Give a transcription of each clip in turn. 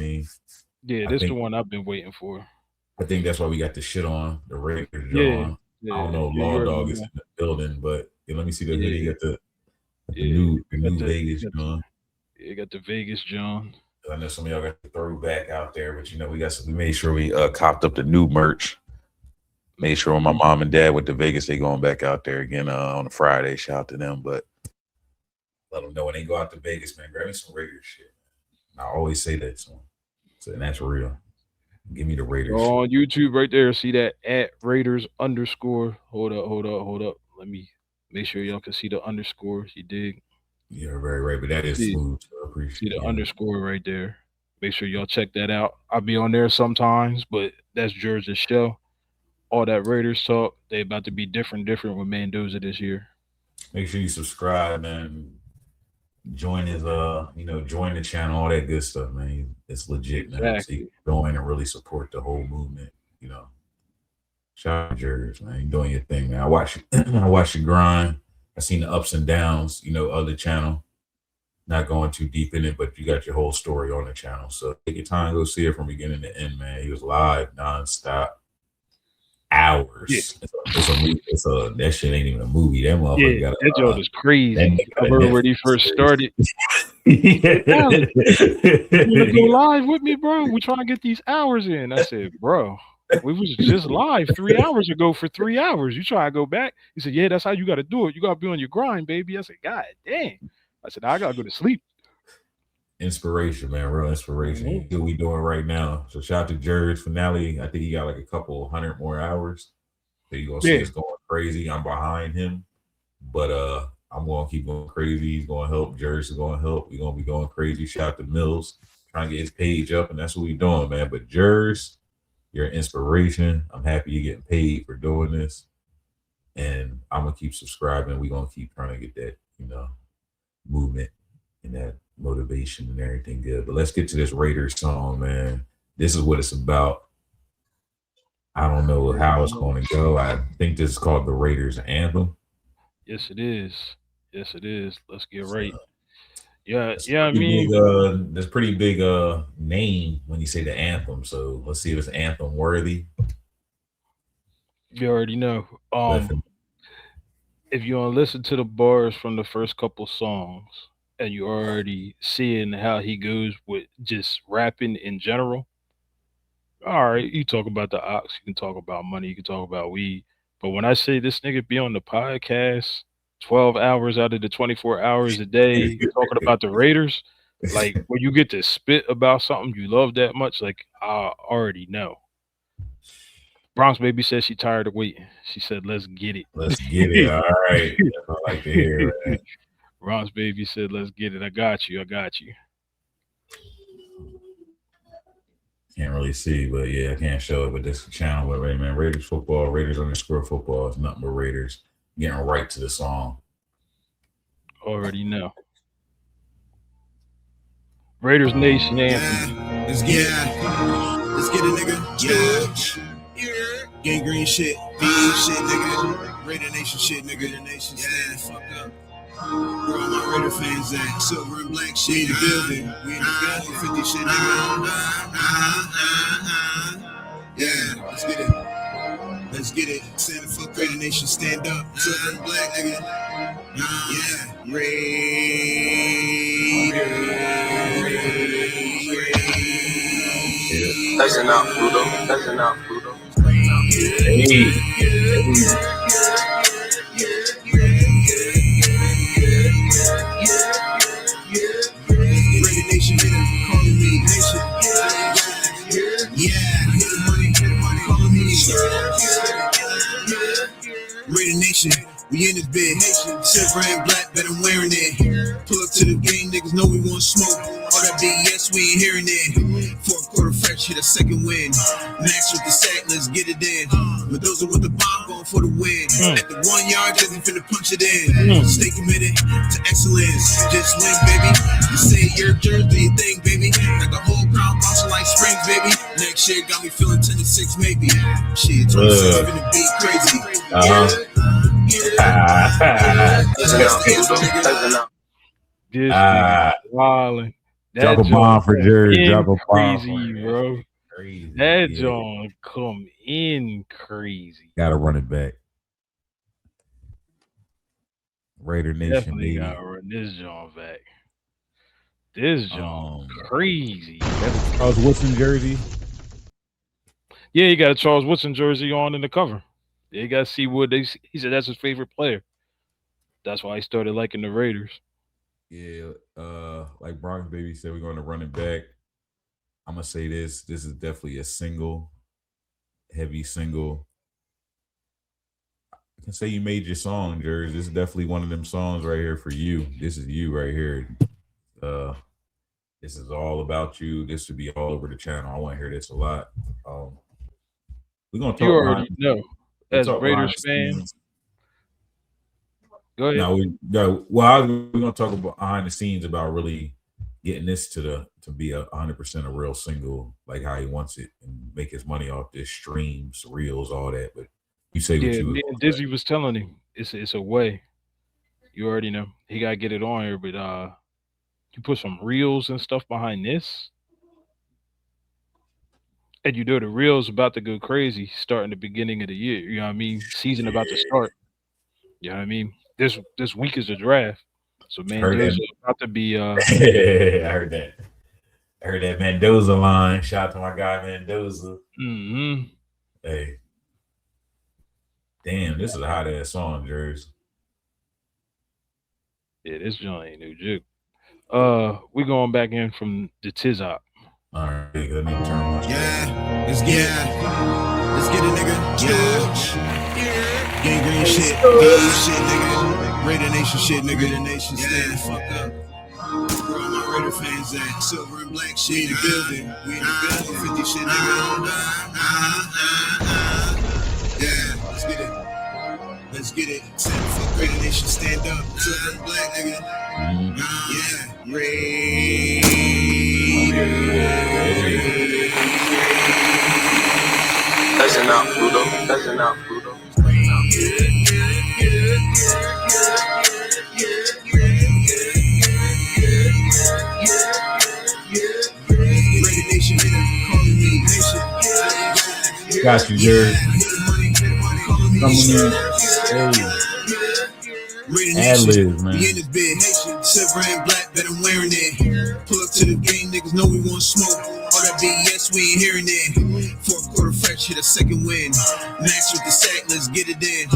mean? Yeah, I this is the think one I've been waiting for. I think that's why we got the shit on the Raiders, Yeah, John. I don't yeah, know if yeah. You Law already Dog is know. in the building, but yeah, let me see the hoodie. Yeah, Got yeah. the Got new the Vegas, got John. you got the Vegas John. I know some of y'all got the throwback out there, but you know we made sure we copped up the new merch. Made sure when my mom and dad went to Vegas, they going back out there again on a Friday. Shout out to them, but let them know when they go out to Vegas, man. Grab me some Raiders shit. I always say that, so and that's real. Give me the Raiders Go shit. on YouTube right there. See that at Raiders underscore. Hold up, hold up, hold up. Let me make sure y'all can see the underscore. You dig? You're very right, but that is See, smooth. So I see appreciate the it. Yeah. underscore right there. Make sure y'all check that out. I'll be on there sometimes, but that's Jersey's show. All that Raiders talk. They about to be different with Mendoza this year. Make sure you subscribe, man. Join his join the channel, all that good stuff, man. It's legit, man. So you Exactly. can join and really support the whole movement, you know. Shout out Jerz, man. You doing your thing, man. I watch I watch you grind. I seen the ups and downs, other channel. Not going too deep in it, but you got your whole story on the channel. So take your time, go see it from beginning to end, man. He was live nonstop, Yeah. hours. It's a movie. That shit ain't even a movie. That Yeah. motherfucker got That joke is that crazy. nigga I got a remember when Netflix he first series. started. He said, Alex, you want to go live with me, bro? We trying to get these hours in. I said, bro, we was just live 3 hours ago for 3 hours. You try to go back? He said, yeah, that's how you got to do it. You got to be on your grind, baby. I said, God dang. I said, I got to go to sleep. Inspiration, man, real inspiration. Mhm. He what we doing right now. So shout out to Jerry's finale. I think he got like a couple hundred more hours. So you gonna see Yeah. us going crazy. I'm behind him, but I'm gonna keep going crazy. He's gonna help. Jerry's is gonna help. We're gonna be going crazy. Shout out to Mills, trying to get his page up, and that's what we doing, man. But Jerry's, you're an inspiration. I'm happy you're getting paid for doing this, and I'm gonna keep subscribing. We're gonna keep trying to get that, movement and that motivation and everything good. But let's get to this Raiders song, man. This is what it's about. I don't know how it's going to go. I think this is called the Raiders Anthem. Yes, it is. Yes, it is. Let's get So right. Yeah, that's yeah. I pretty big. mean, That's pretty big. Name when you say the anthem. So let's see if it's anthem worthy. you already know. But If you want to listen to the bars from the first couple songs, and you already seeing how he goes with just rapping in general, all right, you talk about the ox, you can talk about money, you can talk about weed. But when I say this nigga be on the podcast 12 hours out of the 24 hours a day talking about the Raiders, like when you get to spit about something you love that much, like I already know. Bronx baby said she tired of waiting. She said, let's get let's get it. All right. That's what I like to hear. it. Bronx baby said, let's get it. I got you. I got you. Can't really see, but yeah, I can't show it. But this channel, but right, man, Raiders football, Raiders underscore football. It's nothing but Raiders. Getting right to the song. Already know. Raiders Nation anthem. Let's get it. Let's get it, nigga. Yeah. Gang green shit. Beef shit, nigga. Raider Nation shit, nigga. Raider Nation shit. Fuck up. Where all my Raider fans at? Silver and black shit. We in the building. We in the building. 50 shit, nigga. Yeah, let's get it. Let's get it. Stand the fuck Raider Nation, stand up. Silver and black, nigga. Yeah. Listen up, Pluto. Listen up, Pluto. Hey. Raider Nation, calling me Nation. Yeah, hit the money, calling me Raider Nation. We in this bed, silver and black, bet I'm wearing it. Pull up to the game, niggas know we want smoke. All that BS, we ain't hearing it. Fourth quarter fresh, hit a second win. Max with the sack, let's get it in. Mendoza with the bomb, going for the win. At the 1 yard, just finna punch it in. Stay committed to excellence, just win, baby. You say Yurp Jerz, do your thing, baby. Got the whole crowd bouncing like springs, baby. Next year got me feeling 10 to 6, maybe. Shit, 27 finna be crazy. This nigga wildin'. Drop a That bomb joint for come Jerz. in Drop a bomb for crazy, him. bro. Crazy. That Yeah. joint come in crazy. Gotta run it back. Raider Nation, Definitely baby. gotta run this joint back. This joint crazy. That's a Charles Woodson jersey. Yeah, he got a Charles Woodson jersey on in the cover. Yeah, you gotta see what he said that's his favorite player. That's why he started liking the Raiders. Yeah, like Bronx Baby said, we're going to run it back. I'm gonna say this. This is definitely a single, heavy single. I can say you made your song, Jerz. This is definitely one of them songs right here for you. This is you right here. This is all about you. This should be all over the channel. I want to hear this a lot. We're gonna talk. You already know, as a Raiders fan. Scenes. Go ahead. No, we're gonna talk about behind the scenes about really getting this to be 100% a real single, like how he wants it, and make his money off this streams, reels, all that. But you say what you. Me and Dizzy was telling him it's a way. You already know he gotta get it on here, but you put some reels and stuff behind this, and you know the reels about to go crazy starting the beginning of the year. You know what I mean? Season about to start. You know what I mean? This week is the draft, so Mendoza about to be. I heard that. I heard that Mendoza line. Shout out to my guy Mendoza. Mm-hmm. Hey, damn, this is a hot ass song, Jerz. Yeah, this joint ain't no joke. We going back in from the Tizop. All right, let me turn my. Yeah, let's get it, nigga. Yeah. Gang green shit. Shit, nigga. Raider Nation shit, nigga. Raider Nation stand fuck up. Where all my Raider fans at? Silver and black shit in the building. We in the building. 50 shit, nigga. Yeah, let's get it. Let's get it. Fuck Raider Nation, stand up. Silver and black, nigga. Yeah. Listen out, Pluto. Listen out, Pluto. Got you, Jerz. Coming in. Ad-libs, man. We in this bed. Silver and black, bet I'm wearing it. Pull up to the game, niggas know we want smoke. All that BS, we ain't hearing it. Fourth quarter fresh, hit a second win. Max with the sack, let's get it in.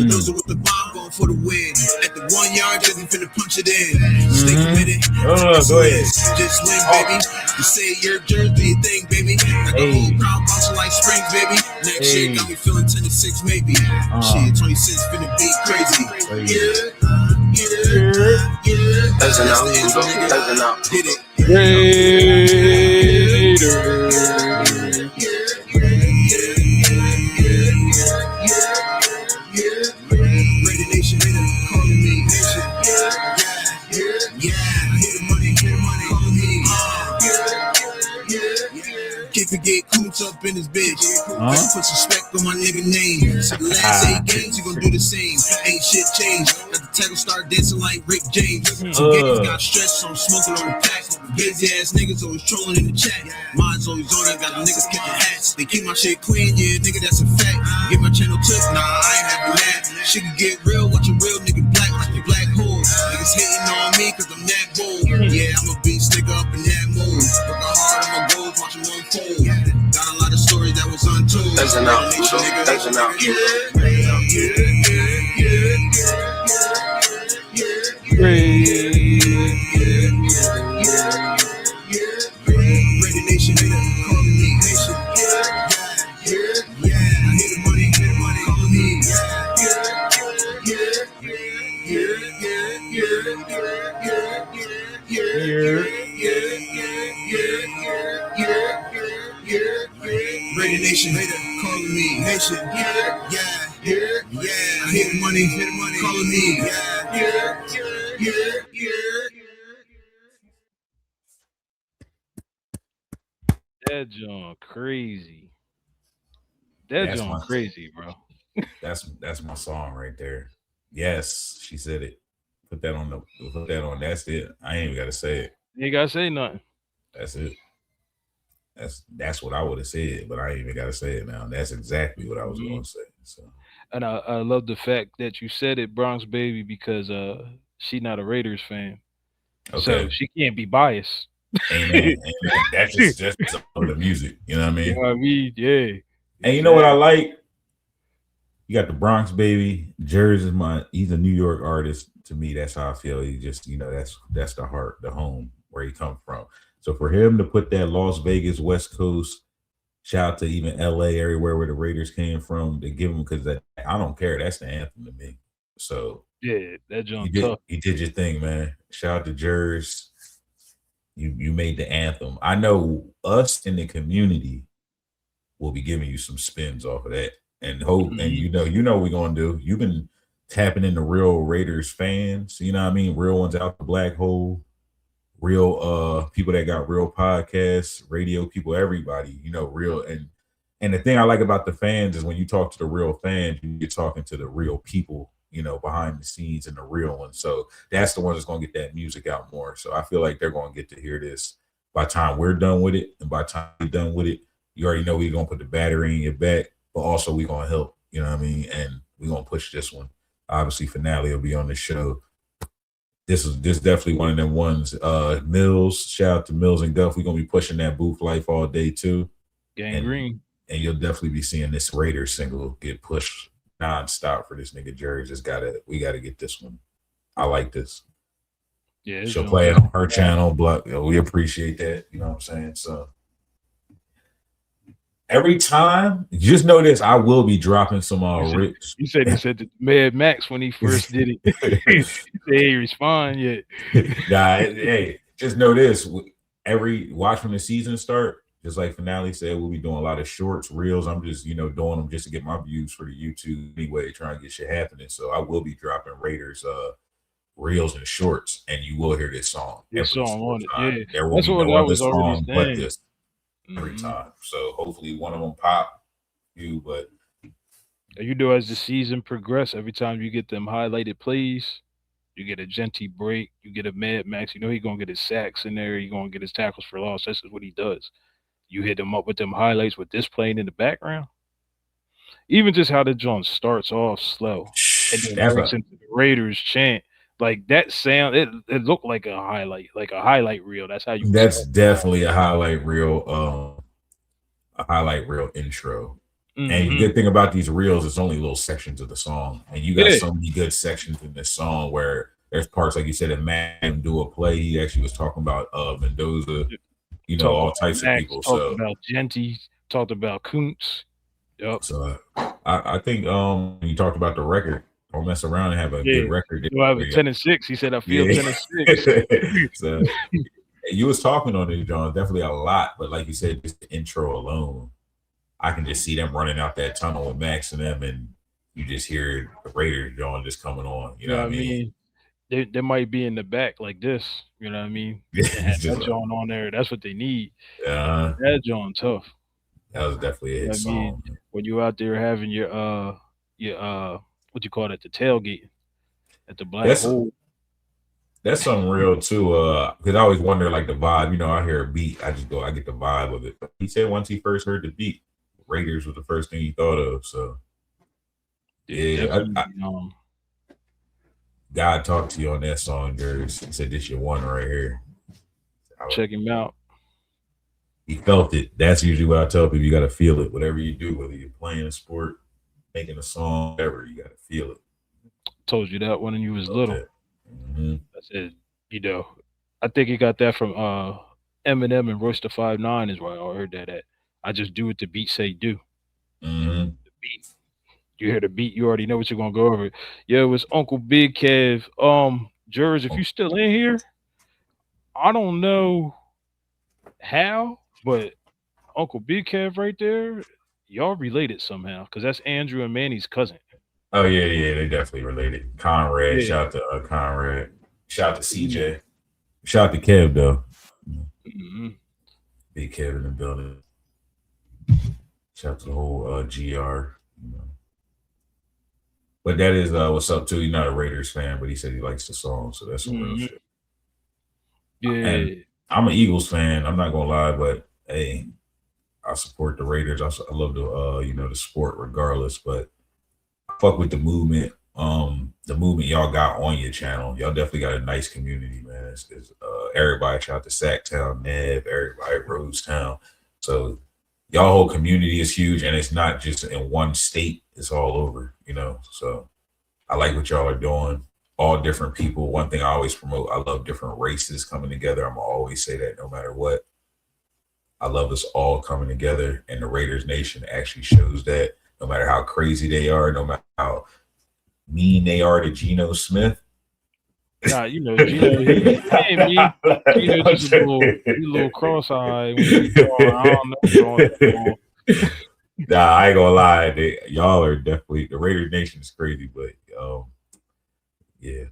Those are with the bomb going for the win. At the 1 yard, just finna punch it in. Stay committed. Go ahead. Just win, baby. You say Yurp Jerz, do your thing, baby. Got the whole crowd bouncing like springs, baby. Next year got me feeling 10 to 6, maybe. Shit, 26 finna be crazy. Listen out, Pluto. Listen out. Hit it. Raider Nation, calling me. Yeah, hit the money, calling me. Can't forget Coots up in his bitch. Better put some respect on my nigga name. So the last 8 games, you gon' do the same. Ain't shit changed. Got the tackle start dancing like Rick James. Some games got stressed, so I'm smoking on the pack. Busy ass niggas always trolling in the chat. Mine's always on, I got the niggas kicking hats. They keep my shit clean, yeah, nigga, that's a fact. Get my channel took, nah, I ain't having that. Shit can get real, watch a real nigga black, like the black hole. Niggas hating on me, cause I'm that bold. Yeah, I'm a beast nigga up in that mode. Working hard on my goals, watch them unfold. Got a lot of stories that was untold. Listen out, Pluto. Listen out, Pluto. Raider Nation, calling me. Yeah, I hit the money, calling me. Raider Nation, calling me. Nation, yeah, I hit the money, calling me. That joint crazy. That joint crazy, bro. That's my song right there. Yes, she said it. Put that on. That's it. I ain't even gotta say it. You ain't gotta say nothing. That's it. That's what I would have said, but I ain't even gotta say it now. That's exactly what I was Mhm. gonna say. So And I love the fact that you said it, Bronx Baby, because she not a Raiders fan, so okay. she can't be biased. Amen. Amen. That's just all the music. You know what I You know mean? what I mean? Yeah, And you know what I exactly. like? You got the Bronx Baby. Jerz is he's a New York artist. To me, that's how I feel. He just, that's the heart, the home where he come from. So for him to put that Las Vegas, West Coast, shout out to even LA, everywhere where the Raiders came from, they give him because that I don't care. That's the anthem to me. So Yeah, that you joint did tough. you did your thing, man. Shout out to Jerz. You made the anthem. I know us in the community will be giving you some spins off of that. And hope and Mhm. what we're gonna do. You've been tapping into real Raiders fans, you know what I mean? Real ones out the black hole, real people that got real podcasts, radio people, everybody, real and the thing I like about the fans is when you talk to the real fans, you're talking to the real people, behind the scenes and the real ones. So that's the one that's gonna get that music out more. So I feel like they're gonna get to hear this by the time we're done with it, and by the time we're done with it, you already know we're gonna put the battery in your back, but also we're gonna help, you know what I mean? And we're gonna push this one. Obviously, finale will be on the show. This definitely one of them ones. Mills, shout out to Mills and Guff. We're gonna be pushing that booth life all day too. And Gangrene. and you'll definitely be seeing this Raiders single get pushed nonstop for this nigga Jerry. We gotta get this one. I like this. Yeah, this She'll joint play it definitely on her fire. channel, but we appreciate that. You know what I'm saying? So every time, just know this, I will be dropping some You said rich. he said to Mad Max when he first did it. He said he ain't respond yet. Nah, hey, just know this. Every watch when the season start, just like finale said, we'll be doing a lot of shorts, reels. I'm just, doing them just to get my views for the YouTube anyway, trying to get shit happening. So I will be dropping Raiders reels and shorts, and you will hear this song This every song single on it. time. Yeah. There will That's be what no I other was already song but saying. this every Mhm. time. So hopefully one of them pop you, but And you know, as the season progresses, every time you get them highlighted plays, you get a Genty break, you get a Mad Max. You know he gonna get his sacks in there. He gonna get his tackles for loss. This is what he does. You hit him up with them highlights with this playing in the background. Even just how the joint starts off slow and then that's breaks a into the Raiders chant. Like that sound, it looked like a highlight reel. That's how you would that's start it off. definitely a highlight reel intro. And the Mm-hmm. good thing about these reels, it's only little sections of the song, and you got Yeah, so many good sections in this song where there's parts like you said, a man do a play. He actually was talking about Mendoza, talked all about types of Max, people. talked So about Genty, talked about Koontz. Yep. so I think you talked about the record. Don't mess around and have a good Yeah. record. Do I have a 10-6? He said I feel Yeah. 10-6. So you was talking on it, John, definitely a lot, but like you said, just the intro alone, I can just see them running out that tunnel with Max and them, and you just hear the Raiders John just coming on. You You know know what what I I mean? mean? They might be in the back like this, you know what I mean? And have It's just that like, joint on there. That's what they need. uh, That joint tough. that was definitely a You know hit what I mean? song. When you out there having your what you call it, the tailgate at the black That's hole. that's something real too. Because I always wonder like the vibe. I hear a beat, I get the vibe of it. He said once he first heard the beat, Raiders was the first thing he thought of. So Yeah, yeah, definitely God talked to you on that song, Jerz. He said this your one right here. check him out. He felt it. That's usually what I tell people. You got to feel it. Whatever you do, whether you're playing a sport, making a song, whatever, you got to feel it. Told you that when you was Felt little. it. Mm-hmm. I said, I think he got that from Eminem and Royce the 5'9" is where I heard that at. I just do what the beat say do. Mm-hmm. The beat. You hear the beat, you already know what you're gonna go over. Yo, it was Uncle Big Kev. Jerz, if you still in here, I don't know how, but Uncle Big Kev right there, y'all related somehow, because that's Andrew and Manny's cousin. Oh yeah, they definitely related. Conrad, Yeah. shout out to Conrad. Shout out to Mhm. CJ. Shout out to Kev though. Mhm. Big Kev in the building. Shout out to the whole GR. But that is what's up too. He's not a Raiders fan, but he said he likes the song, so that's some real Mhm. shit. Yeah. And I'm an Eagles fan. I'm not gonna lie, but hey, I support the Raiders. I love the the sport regardless, but I fuck with the movement. The movement y'all got on your channel. Y'all definitely got a nice community, man. Everybody shout out to Sacktown, Nev, everybody Rosetown. So y'all whole community is huge, and it's not just in one state. It's all over, So I like what y'all are doing. All different people. One thing I always promote, I love different races coming together. I'm gonna always say that no matter what. I love us all coming together, and the Raiders Nation actually shows that. No matter how crazy they are, no matter how mean they are to Geno Smith. Nah, Gino, he ain't me. Gino just a little cross-eyed when he throwing. I don't know throwing that ball. Nah, I ain't gonna lie. Y'all are definitely the Raiders Nation is crazy, but yeah,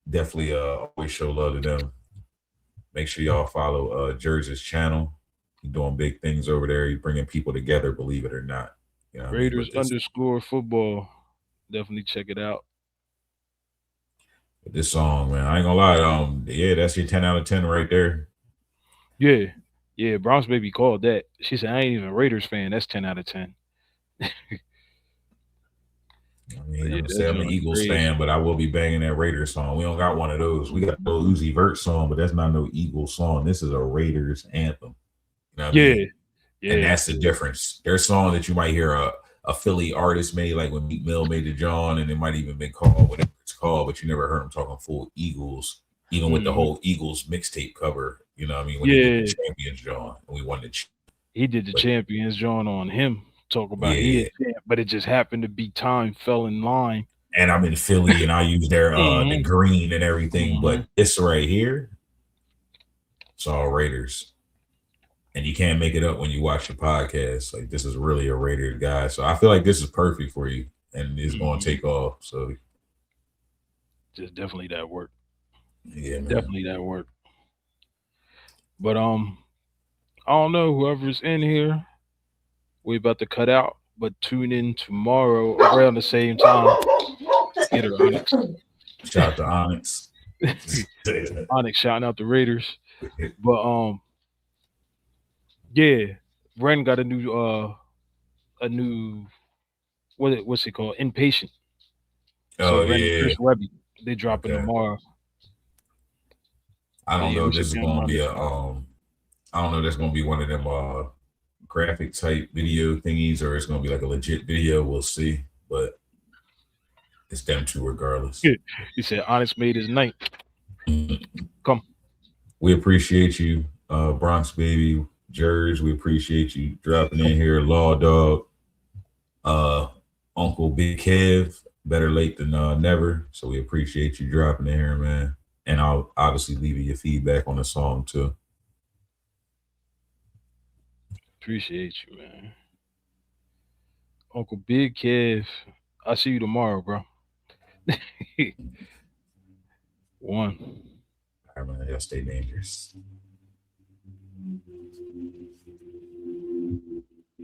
definitely always show love to them. Make sure y'all follow Jerz's channel. He's doing big things over there. He's bringing people together, believe it or not. You know what I mean? Raiders _ football. Definitely check it out. But this song, man, I ain't gonna lie. Yeah, that's your 10 out of 10 right there. Yeah. Bronx baby called that. She said, "I ain't even a Raiders fan. That's 10 out of 10." I mean, Yeah, I'm gonna that say I'm an joint Eagles crazy. fan, but I will be banging that Raiders song. We don't got one of those. We got no Uzi Vert song, but that's not no Eagles song. This is a Raiders anthem. You know what I mean? And Yeah. that's the difference. There's song that you might hear a Philly artist made, like when Meek Mill made the John, and it might even been called whatever it's called, but you never heard him talking full Eagles, even with the Mhm. whole Eagles mixtape cover. You know what I mean? When he did the Yeah. Champions John, and we won the. He did the But champions joint on him. Talk about he yeah, a champ, but it just happened to be time fell in line. and I'm in Philly, and I use their the Mhm. green and everything, Mhm. but this right here, it's all Raiders. And you can't make it up when you watch the podcast. Like this is really a Raiders guy. So I feel like this is perfect for you. And it's going to Mhm. take off. So Just definitely that work. yeah, man. Definitely that work. But I don't know whoever's in here. We about to cut out, but tune in tomorrow around the same time. Get her, Onyx. Shout out to Onyx. Onyx shouting out the Raiders. But yeah, Ren got a new what's it called? Inpatient. So Oh Ren and yeah. Chris Webby, they dropping Okay. tomorrow. I So don't yeah, know we if this should is be on gonna be Monday. I don't know if that's gonna be one of them graphic type video thingies or it's gonna be like a legit video. We'll see. But it's them two regardless. He said Onyx made his night. Come. We appreciate you, Bronx Baby, Jerz. We appreciate you dropping in here, Law Dog, uh, Uncle Big Kev. Better late than never. So we appreciate you dropping in here, man. And I'll obviously leave you your feedback on the song too. Appreciate you, man. Uncle Big Kev. I'll see you tomorrow, bro. One. All right, man. Y'all stay dangerous.